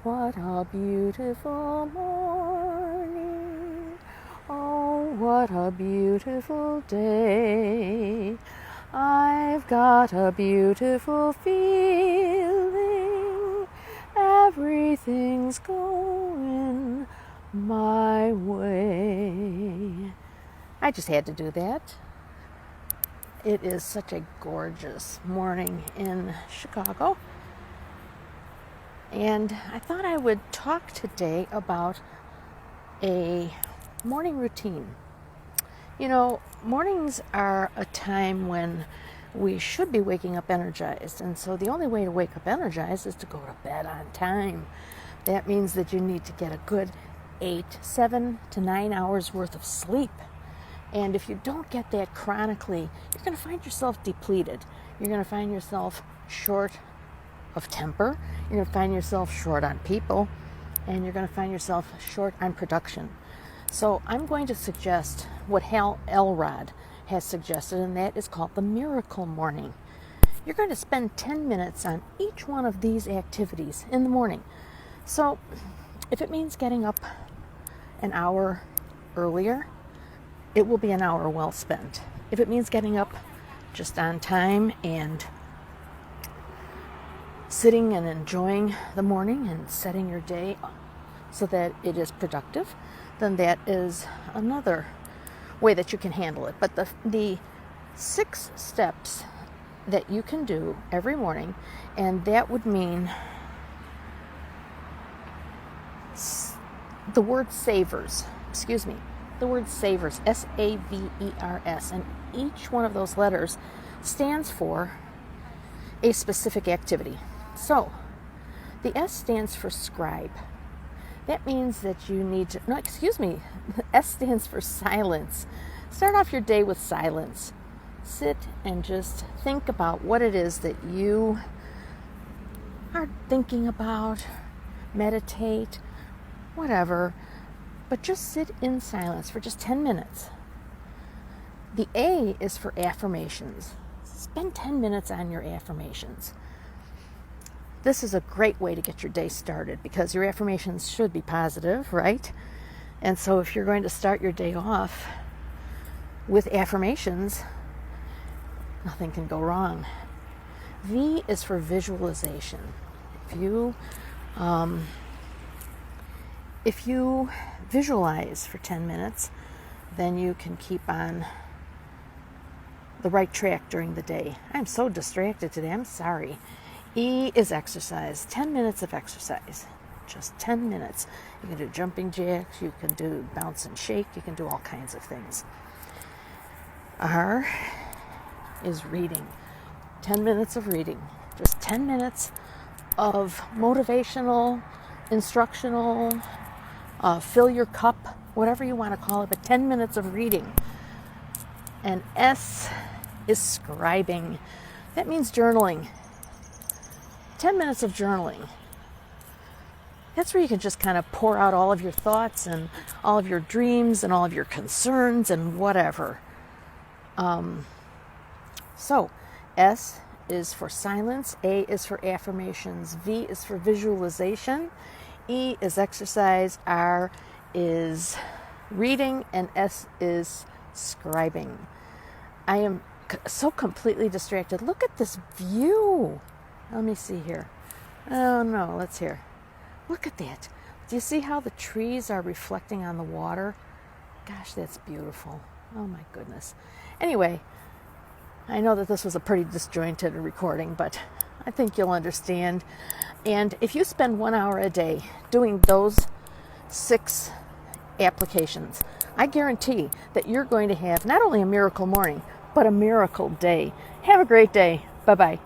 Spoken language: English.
what a beautiful morning. Oh, what a beautiful day. I've got a beautiful feeling. Everything's going my way. I just had to do that. It is such a gorgeous morning in Chicago. And I thought I would talk today about a morning routine. You know, mornings are a time when we should be waking up energized. And so the only way to wake up energized is to go to bed on time. That means that you need to get a good 7 to 9 hours worth of sleep. And if you don't get that chronically, you're going to find yourself depleted. You're going to find yourself short of temper. You're going to find yourself short on people. And you're going to find yourself short on production. So I'm going to suggest what Hal Elrod has suggested, and that is called the miracle morning. You're going to spend 10 minutes on each one of these activities in the morning. So if it means getting up an hour earlier, it will be an hour well spent. If it means getting up just on time and sitting and enjoying the morning and setting your day so that it is productive, then that is another way that you can handle it. But the 6 steps that you can do every morning, and that would mean the word savers, the word savers, SAVERS, and each one of those letters stands for a specific activity. So, the S stands for scribe. That means that you need to, S stands for silence. Start off your day with silence. Sit and just think about what it is that you are thinking about, meditate, whatever, but just sit in silence for just 10 minutes. The A is for affirmations. Spend 10 minutes on your affirmations. This is a great way to get your day started because your affirmations should be positive, right? And so if you're going to start your day off with affirmations, nothing can go wrong. V is for visualization. If you visualize for 10 minutes, then you can keep on the right track during the day. I'm so distracted today. I'm sorry. E is exercise. 10 minutes of exercise. Just 10 minutes. You can do jumping jacks. You can do bounce and shake. You can do all kinds of things. R is reading. 10 minutes of reading. Just 10 minutes of motivational, instructional, fill your cup, whatever you want to call it, but 10 minutes of reading. And S is scribing. That means journaling. 10 minutes of journaling. That's where you can just kind of pour out all of your thoughts and all of your dreams and all of your concerns and whatever. So, S is for silence, A is for affirmations, V is for visualization, E is exercise, R is reading, and S is scribing. I am so completely distracted. Look at this view. Let me see here. Oh no, let's hear. Look at that. Do you see how the trees are reflecting on the water? Gosh, that's beautiful. Oh my goodness. Anyway, I know that this was a pretty disjointed recording, but I think you'll understand. And if you spend 1 hour a day doing those 6 applications, I guarantee that you're going to have not only a miracle morning, but a miracle day. Have a great day. Bye-bye.